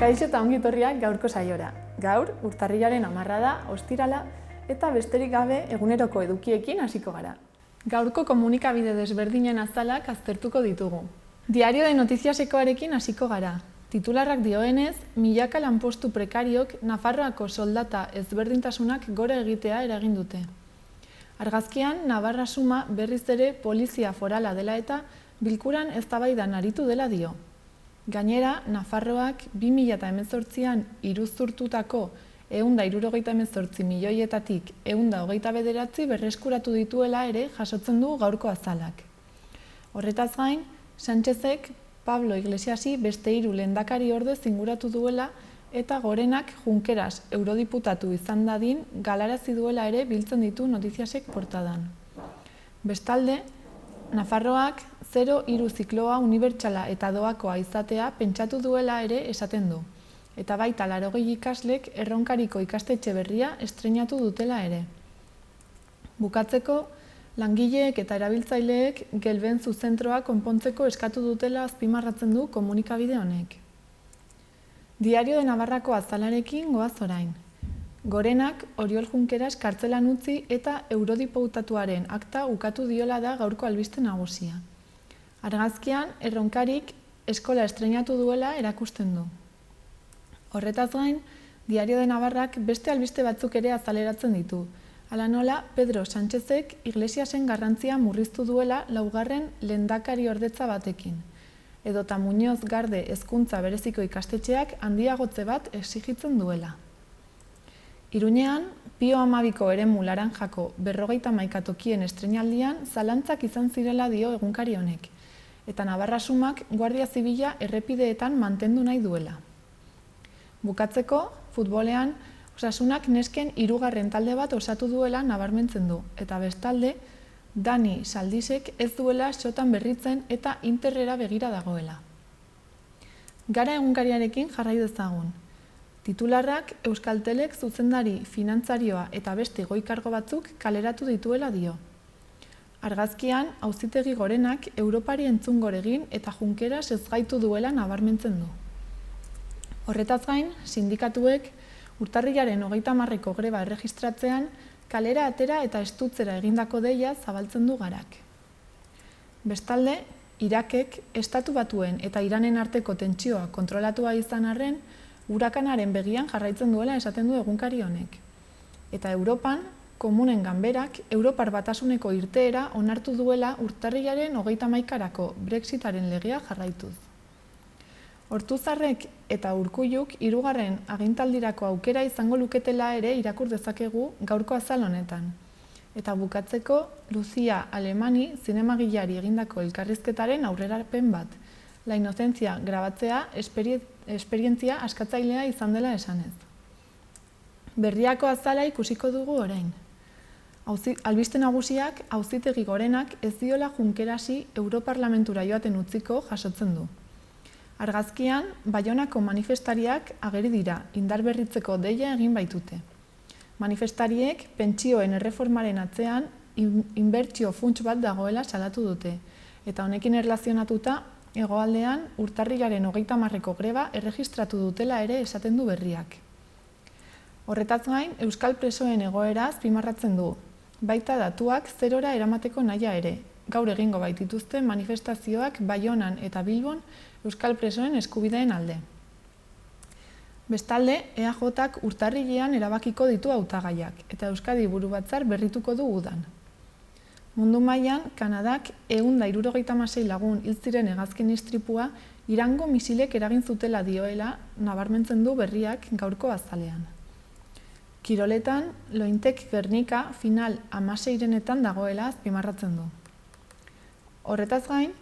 Kaixo eta ongi etorriak gaurko saiora. Gaur, urtarrilaren 10 da, ostirala, eta besterik gabe eguneroko edukiekin hasiko gara. Gaurko komunikabide desberdinen azalak aztertuko ditugu. Diario de Notiziasekoarekin hasiko gara. Titularrak dioenez, milaka lanpostu prekariok Nafarroako soldata ezberdintasunak gora egitea eragin dute. Argazkian, Navarra Suma berriz ere polizia forala dela eta bilkuran eztabaidan aritu dela dio. Gainera, Nafarroak 2018an iruzurtutako 178 milioietatik 129 berreskuratu dituela ere jasotzen du gaurko azalak. Horretaz gain, Sánchezek Pablo Iglesiasi beste 3 lehendakari ordez inguratu duela eta Gorenak Junqueras eurodiputatu izan dadin galarazi duela ere biltzen ditu Notiziasek portadan. Bestalde, Nafarroak 0-3 zikloa unibertsala eta doakoa izatea pentsatu duela ere esaten du, eta baita 80 ikaslek Erronkariko ikastetxe berria estreinatu dutela ere. Bukatzeko, langileek eta erabiltzaileek Gelbenzu zentroa konpontzeko eskatu dutela azpimarratzen du komunikabide honek. Diario de Navarrako azalarekin goaz orain. Gorenak Oriol Junqueras kartzelan utzi eta eurodiputatuaren akta ukatu diola da gaurko albiste nagusia. Argazkian, Erronkarik eskola estreinatu duela erakusten du. Horretaz gain, Diario de Navarrak beste albiste batzuk ere azaleratzen ditu. Hala nola, Pedro Sánchezek Iglesiasen garrantzia murriztu duela 4. lehendakari ordetza batekin. Edota Muñoz Garde hezkuntza bereziko ikastetxeak handiagotze bat exigitzen duela. Iruñean, Pio Amabiko eremu laranjako 51 tokien estreinaldian zalantzak izan zirela dio egunkari honek, eta Navarra Sumak Guardia Zibila errepideetan mantendu nahi duela. Bukatzeko, futbolean, Osasunak nesken 3. talde bat osatu duela nabarmentzen du, eta bestalde, Dani Saldisek ez duela xotan berritzen eta Interrera begira dagoela. Gara egunkariarekin jarrai dezagun. Titularrak Euskaltelek zuzendari finantzarioa eta beste goi-kargo batzuk kaleratu dituela dio. Argazkian, Auzitegi Gorenak Europari entzungor egin eta Junqueras ez gaitu duela nabarmentzen du. Horretaz gain, sindikatuek urtarrilaren 30ko greba erregistratzean kalera atera eta estutzera egindako deia zabaltzen du Garak. Bestalde, Irakek Estatu Batuen eta Iranen arteko tentsioa kontrolatua izan arren, urakanaren begian jarraitzen duela esaten du egunkari honek. Eta Europan, Komunen Ganberak Europar Batasuneko irteera onartu duela urtarrilaren 31karako Brexitaren legea jarraituz. Ortuzarrek eta Urkulluk 3. agintaldirako aukera izango luketela ere irakur dezakegu gaurko azal honetan. Eta bukatzeko, Lucia Alemani zinemagilari egindako elkarrizketaren aurrerapen bat. La Inocentzia grabatzea esperientzia askatzailea izan dela esanez. Berriako azala ikusiko dugu orain. Albiste nagusiak Auzitegi Gorenak ez diola Junquerasi Europarlamentura joaten utziko jasotzen du. Argazkian, Baionako manifestariak ageri dira, indarberritzeko deia egin baitute. Manifestariek pentsioen erreformaren atzean inbertsio funts bat dagoela salatu dute, eta honekin erlazionatuta, hegoaldean urtarrilaren 30ko greba erregistratu dutela ere esaten du berriak. Horretaz gain, Euskal presoen egoera azpimarratzen du, baita datuak 0ra eramateko nahia ere, gaur egingo baitituzte manifestazioak Baionan eta Bilbon Euskal presoen eskubideen alde. Bestalde, EAJak urtarrilean erabakiko ditu hautagaiak eta Euskadi burubatzar berrituko du udan. Mundu mailan, Kanadak 176 lagun hil ziren hegazkin istripua Irango misilek eragin zutela dioela nabarmentzen du berriak gaurko azalean. Kiroletan, Lointek Gernika final 16renetan dagoela azpimarratzen du. Horretaz gain,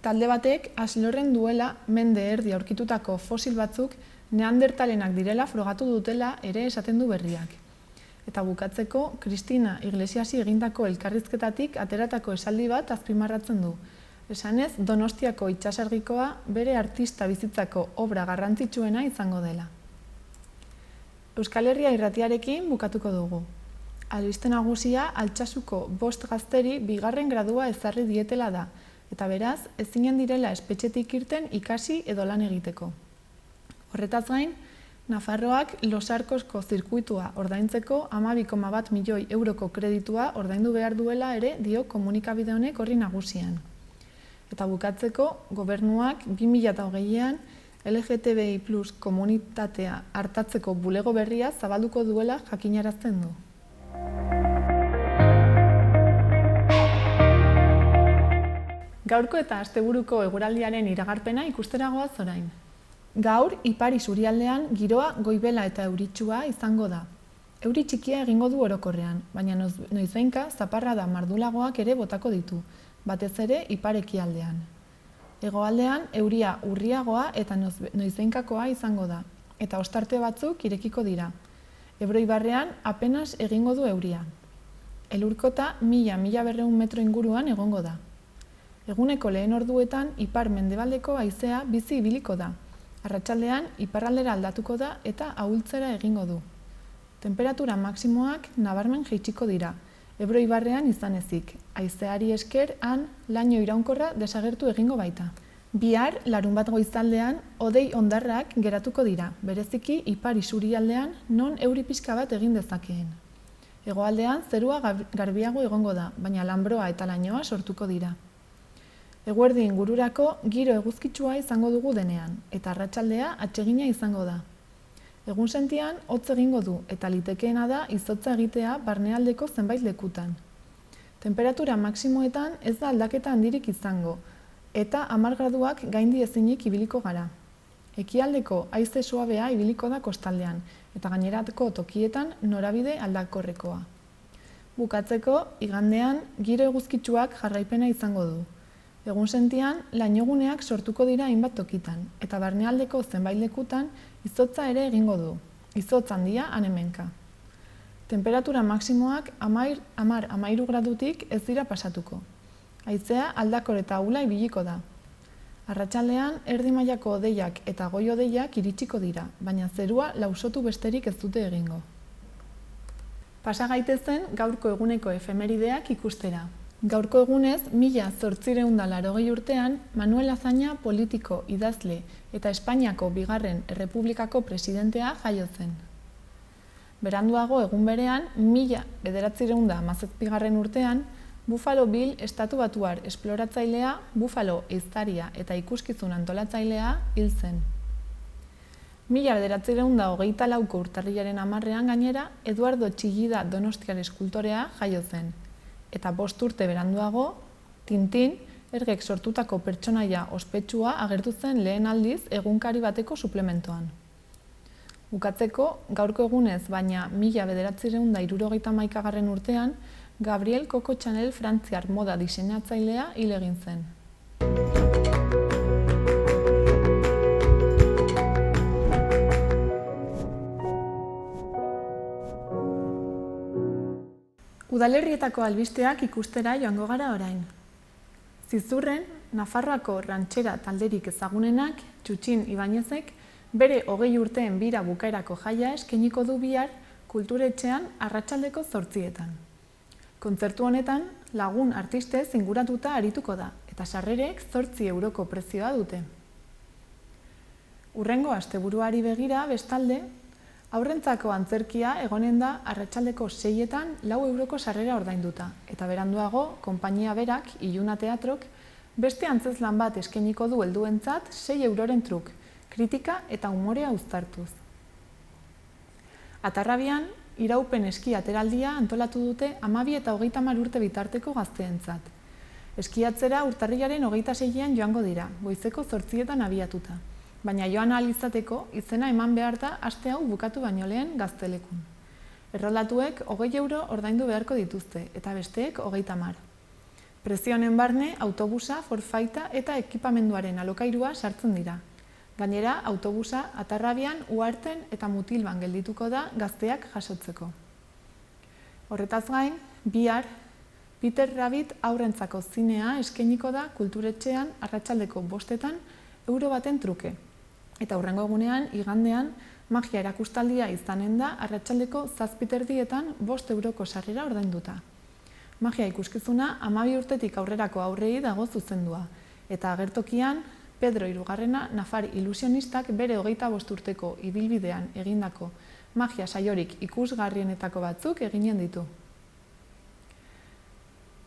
talde batek Aslorren duela mende erdi aurkitutako fosil batzuk neandertalenak direla frogatu dutela ere esaten du berriak. Eta bukatzeko, Cristina Iglesiasi egindako elkarrizketatik ateratako esaldi bat azpimarratzen du. Esanez, Donostiako itsasargikoa bere artista bizitzako obra garrantzitsuena izango dela. Euskal Herria irratiarekin bukatuko dugu. Albiste nagusia Altsasuko 5 gazteri 2. gradua ezarri dietela da, eta beraz, ezinen direla espetxetik irten ikasi edo lan egiteko. Horretaz gain, Nafarroak Los Arcosko zirkuitua ordaintzeko 12,1 milioi euroko kreditua ordaindu behar duela ere dio komunikabide honek horri nagusian. Eta bukatzeko, gobernuak 2020an LGTBI+ komunitatea artatzeko bulego berria zabalduko duela jakinarazten du. Gaurko eta asteburuko eguraldiaren iragarpena ikustera goaz orain. Gaur, ipar isurialdean giroa goibela eta euritsua izango da. Euri txikia egingo du orokorrean, baina noizbehinka zaparrada mardulagoak ere botako ditu, batez ere ipar ekialdean. Hegoaldean euria urriagoa eta noizbehinkakoa izango da, eta ostarte batzuk irekiko dira. Ebro ibarrean apenas egingo du euria. Elurkota 1000-1200 metro inguruan egongo da. Eguneko lehen orduetan ipar mendebaldeko haizea bizi ibiliko da. Arratsaldean iparraldera aldatuko da eta ahultzera egingo du. Temperatura maximoak nabarmen jaitsiko dira, Ebro ibarrean izan ezik. Haizeari esker han laino iraunkorra desagertu egingo baita. Bihar, larunbat goizaldean, hodei hondarrak geratuko dira, bereziki ipar isurialdean non euri pixka bat egin dezakeen. Hegoaldean zerua garbiago egongo da, baina lanbroa eta lainoa sortuko dira. Eguerdi ingururako giro eguzkitsua izango dugu denean, eta arratsaldea atsegina izango da. Egunsentian hotz egingo du eta litekeena da izotza egitea barnealdeko zenbait lekutan. Temperatura maximoetan ez da aldaketa handirik izango, eta 10 graduak gaindi ezinik ibiliko gara. Ekialdeko haize suabea ibiliko da kostaldean, eta gainerako tokietan norabide aldakorrekoa. Bukatzeko, igandean giro eguzkitsuak jarraipena izango du. Egunsentian, lainoguneak sortuko dira hainbat tokitan, eta barnealdeko zenbait lekutan izotza ere egingo du, izotz handia han-hemenka. Temperatura maximoak 10-13 gradutik ez dira pasatuko. Haizea aldakor eta ahula ibiliko da. Arratsaldean erdi mailako hodeiak eta goi hodeiak iritsiko dira, baina zerua lausotu besterik ez dute egingo. Pasa gaitezen gaurko eguneko efemerideak ikustera. Gaurko egunez, 1880 urtean, Manuel Azaña politiko, idazle eta Espainiako bigarren errepublikako presidentea jaio zen. Beranduago egun berean, 1917 urtean, Buffalo Bill estatubatuar esploratzailea, Buffalo ehiztaria eta ikuskizun antolatzailea hil zen. 1924ko urtarrilaren 10ean gainera, Eduardo Chillida donostiar eskultorea jaio zen. Eta 5 urte beranduago, Tintin, ergek sortutako pertsonaia ospetsua agertu zen lehen aldiz egunkari bateko suplementoan. Bukatzeko, gaurko egunez, baina 1971 urtean, Gabriel Coco Chanel frantziar moda diseinatzailea hil egin zen. Udalerrietako albisteak ikustera joango gara orain. Zizurren, Nafarroako rantxera talderik ezagunenak, Txutxin Ibañezek, bere 20 urteen bira bukaerako jaia eskainiko du bihar kulturetxean arratsaldeko 8etan. Kontzertu honetan, lagun artistez inguratuta arituko da, eta sarrerek 8 euroko prezioa dute. Hurrengo asteburuari begira, bestalde, aurrentzako antzerkia egonen da arratsaldeko 6etan 4 euroko sarrera ordainduta, eta beranduago, konpainia berak, Iluna Teatrok, beste antzezlan bat eskainiko du helduentzat 6 euroren truk, kritika eta umorea uztartuz. Atarrabian, iraupen eski ateraldia antolatu dute 12 eta 30 urte bitarteko gazteentzat. Eskiatzera urtarrilaren 26ean joango dira, goizeko 8etan abiatuta. Baina joan ahal izateko izena eman behar da aste hau bukatu baino lehen Gaztelekun. Erroldatuek 20 euro ordaindu beharko dituzte, eta besteek 30. Prezio honen barne, autobusa, forfaita eta ekipamenduaren alokairua sartzen dira. Gainera, autobusa Atarrabian, Uharten eta Mutilban geldituko da gazteak jasotzeko. Horretaz gain, bihar, Peter Rabbit aurrentzako zinea eskainiko da kulturetxean arratsaldeko 5etan euro baten truke. Eta hurrengo egunean, igandean, magia erakustaldia izanen da arratsaldeko 7:30etan 5 euroko sarrera ordainduta. Magia ikuskizuna 12 urtetik aurrerako aurrei dago zuzendua, eta agertokian Pedro Hirugarrena nafar ilusionistak bere 25 urteko ibilbidean egindako magia saiorik ikusgarrienetako batzuk eginen ditu.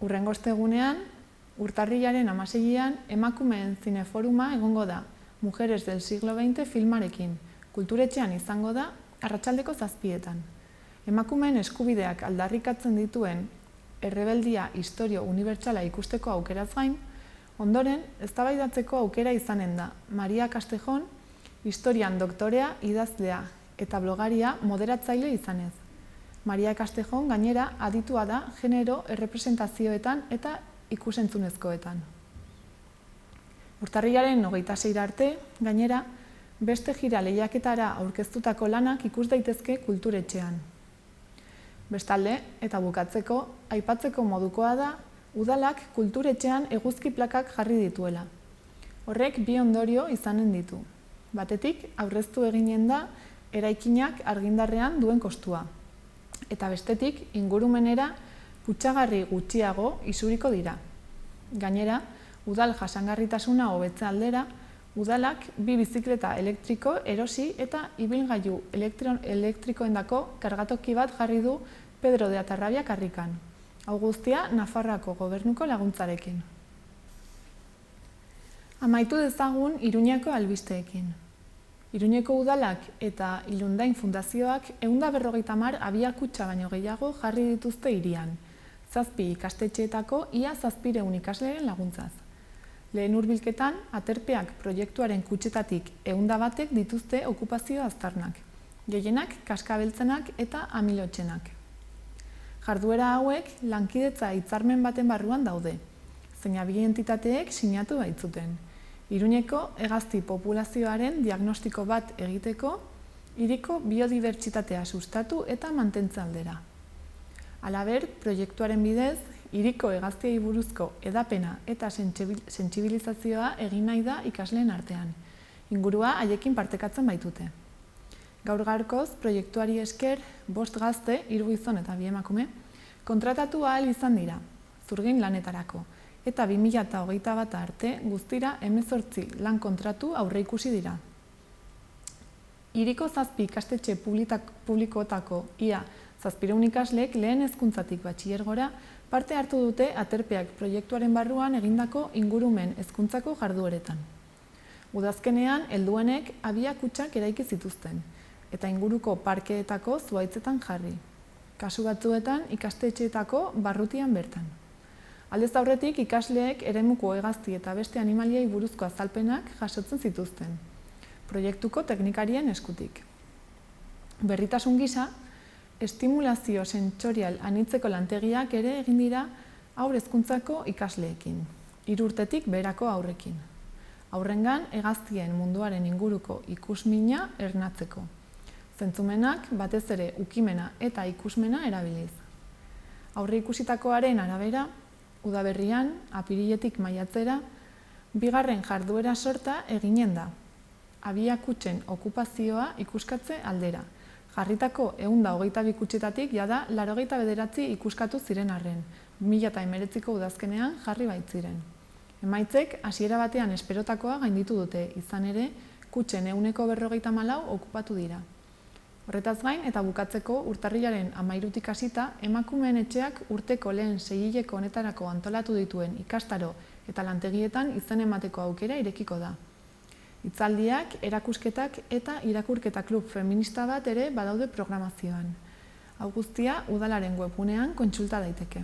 Hurrengo ostegunean, urtarrilaren 16an, emakumeen zineforuma egongo da, Mujeres del siglo XX filmarekin. Kulturetxean izango da, arratsaldeko 7etan. Emakumeen eskubideak aldarrikatzen dituen errebeldia istorio unibertsala ikusteko aukeraz gain, ondoren, eztabaidatzeko aukera izanen da, Maria Castejon, historian doktorea, idazlea eta blogaria moderatzaile izanez. Maria Castejon gainera aditua da genero errepresentazioetan eta ikusentzunezkoetan. Urtarrilaren 26 arte, gainera, beste jira lehiaketara aurkeztutako lanak ikus daitezke kulturetxean. Bestalde, eta bukatzeko, aipatzeko modukoa da, udalak kulturetxean eguzki plakak jarri dituela. Horrek bi ondorio izanen ditu. Batetik, aurreztu eginen da, eraikinak argindarrean duen kostua. Eta bestetik, ingurumenera kutsagarri gutxiago isuriko dira. Gainera, udal jasangarritasuna hobetze aldera, udalak bi bizikleta elektriko erosi eta ibilgailu elektrikoendako kargatoki bat jarri du Pedro de Atarrabia karrikan. Hau guztia Nafarroako gobernuko laguntzarekin. Amaitu dezagun Iruñeko albisteekin. Iruñeko udalak eta Ilundain fundazioak 150 abiakutxa baino gehiago jarri dituzte hirian, 7 ikastetxeetako ia 700 ikasleen laguntzaz. Lehen hurbilketan, aterpeak proiektuaren kutxetatik 100 batek dituzte okupazio aztarnak, gehienak kaskabeltzenak eta amilotxenak. Jarduera hauek lankidetza hitzarmen baten barruan daude, zein bi entitateek sinatu baitzuten. Iruñeko hegazti populazioaren diagnostiko bat egiteko, hiriko biodibertsitatea sustatu eta mantentze aldera. Halaber, proiektuaren bidez, hiriko hegaztiei buruzko edapena eta sentsibilizazioa egin nahi da ikasleen artean. Ingurua haiekin partekatzen baitute. Gaur gaurkoz, proiektuari esker, 5 gazte, 3 gizon eta 2 emakume, kontratatu ahal izan dira, zurgin lanetarako, eta 2021 arte guztira 18 lan kontratu aurreikusi dira. Hiriko 7 ikastetxe publikoetako ia 700 ikaslek lehen hezkuntzatik batxilergora parte hartu dute aterpeak proiektuaren barruan egindako ingurumen hezkuntzako jardueretan. Udazkenean, helduenek abiakutxak eraiki zituzten, eta inguruko parkeetako zuhaitzetan jarri. Kasu batzuetan ikastetxeetako barrutian bertan. Aldez aurretik ikasleek eremuko hegazti eta beste animaliei buruzko azalpenak jasotzen zituzten, proiektuko teknikarien eskutik. Berritasun gisa, estimulazio sentsorial anitzeko lantegiak ere egin dira haur hezkuntzako ikasleekin, 3 urtetik beherako haurrekin. Haurrengan hegaztien munduaren inguruko ikusmina ernatzeko. Zentzumenak batez ere ukimena eta ikusmena erabiliz. Aurre ikusitakoaren arabera, udaberrian, apiriletik maiatzera, 2. jarduera sorta eginen da. Abiakutxen okupazioa ikuskatze aldera. Jarritako 122 kutxetatik jada 89 ikuskatu ziren arren, 2019ko udazkenean jarri baitziren. Emaitzek hasiera batean esperotakoa gainditu dute, izan ere, kutxen 154 okupatu dira. Horretaz gain eta bukatzeko urtarrilaren 13tik hasita, emakumeen etxeak urteko lehen 6hileko honetarako antolatu dituen ikastaro eta lantegietan izen emateko aukera irekiko da. Hitzaldiak, erakusketak eta irakurketa klub feminista bat ere badaude programazioan. Hau guztia udalaren webgunean kontsulta daiteke.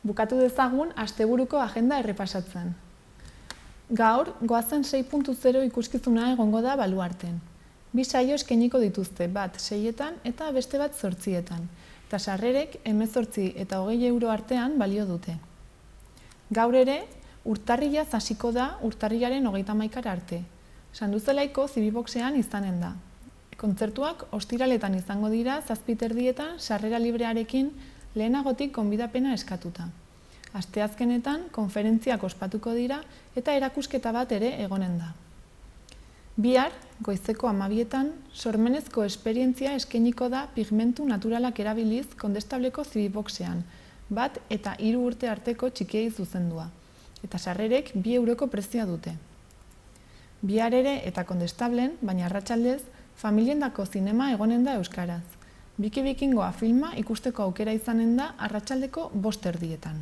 Bukatu dezagun asteburuko agenda errepasatzen. Gaur, goazen 6.0 ikuskizuna egongo da Baluarten. 2 saio eskainiko dituzte, bat 6etan eta beste bat 8etan, eta sarrerek 18 eta 20 euro artean balio dute. Gaur ere, urtarrilaz hasiko da urtarrilaren 31 arte. Sanduzelaiko Zibiboxean izanen da. Kontzertuak ostiraletan izango dira 7:30 sarrera librearekin lehenagotik gonbidapena eskatuta. Asteazkenetan konferentziak ospatuko dira eta erakusketa bat ere egonen da. Bihar, goizeko 12etan, sormenezko esperientzia eskainiko da pigmentu naturalak erabiliz Kondestableko Zibiboxean, 1 eta 3 urte arteko txikiei zuzendua, eta sarrerek 2 euroko prezioa dute. Bihar ere eta Kondestablen, baina arratsaldez, familiendako zinema egonen da euskaraz. Biki Bikingoa filma ikusteko aukera izanen da arratsaldeko 5:00.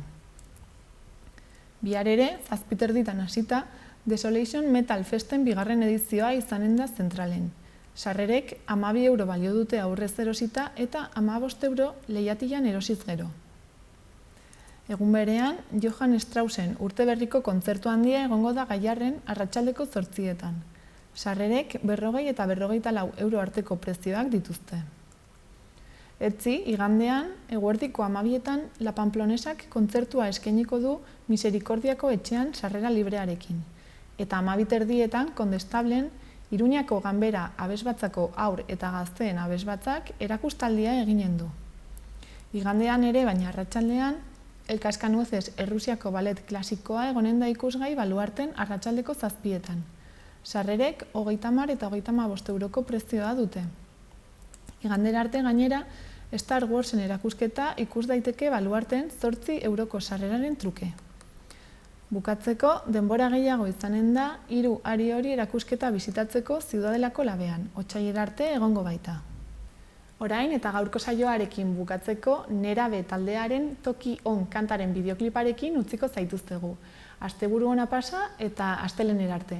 Bihar ere, 7:30 hasita, Desolation Metal Festen 2. edizioa izanen da zentralen. Sarrerek 12 euro balio dute aurrez erosita eta 15 euro lehiatilan erosiz gero. Egun berean, Johann Straussen urteberriko kontzertu handia egongo da Gaiarren arratsaldeko 8:00. Sarrerek 40 eta 44 euro arteko prezioak dituzte. Etzi, igandean, eguerdiko 12etan, La Pamplonesak kontzertua eskainiko du Miserikordiako etxean sarrera librearekin. Eta 12:30etan, Kondestablen, Iruñako Ganbera abesbatzako haur eta gazteen abesbatzak erakustaldia eginen du. Igandean ere, baina arratsaldean, El Cascanueces Errusiako balet klasikoa egonen da ikusgai Baluarten arratsaldeko 7:00. Sarrerek 30 eta 35 euroko prezioa dute. Igandera arte gainera, Star Warsen erakusketa ikus daiteke Baluarten 8 euroko sarreraren truke. Bukatzeko, denbora gehiago izanen da 3 hari hori erakusketa bisitatzeko Ziudadelako labean, otsailera arte egongo baita. Orain eta gaurko saioarekin bukatzeko Nerabe taldearen Toki On kantaren bideokliparekin utziko zaituztegu. Asteburu ona pasa eta astelehenera arte.